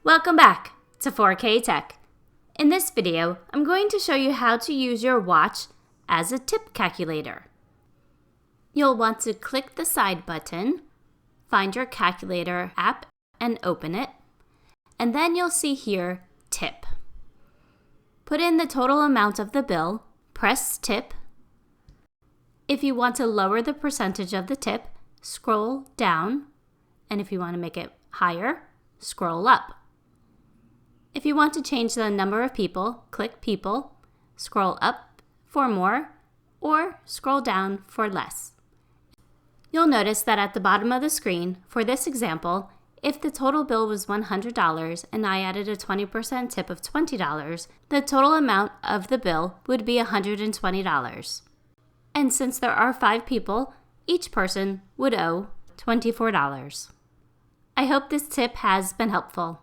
Welcome back to 4K Tech. In this video, I'm going to show you how to use your watch as a tip calculator. You'll want to click the side button, find your calculator app and open it, and then you'll see here, tip. Put in the total amount of the bill, press tip. If you want to lower the percentage of the tip, scroll down, and if you want to make it higher, scroll up. If you want to change the number of people, click People, scroll up for more, or scroll down for less. You'll notice that at the bottom of the screen, for this example, if the total bill was $100 and I added a 20% tip of $20, the total amount of the bill would be $120. And since there are 5 people, each person would owe $24. I hope this tip has been helpful.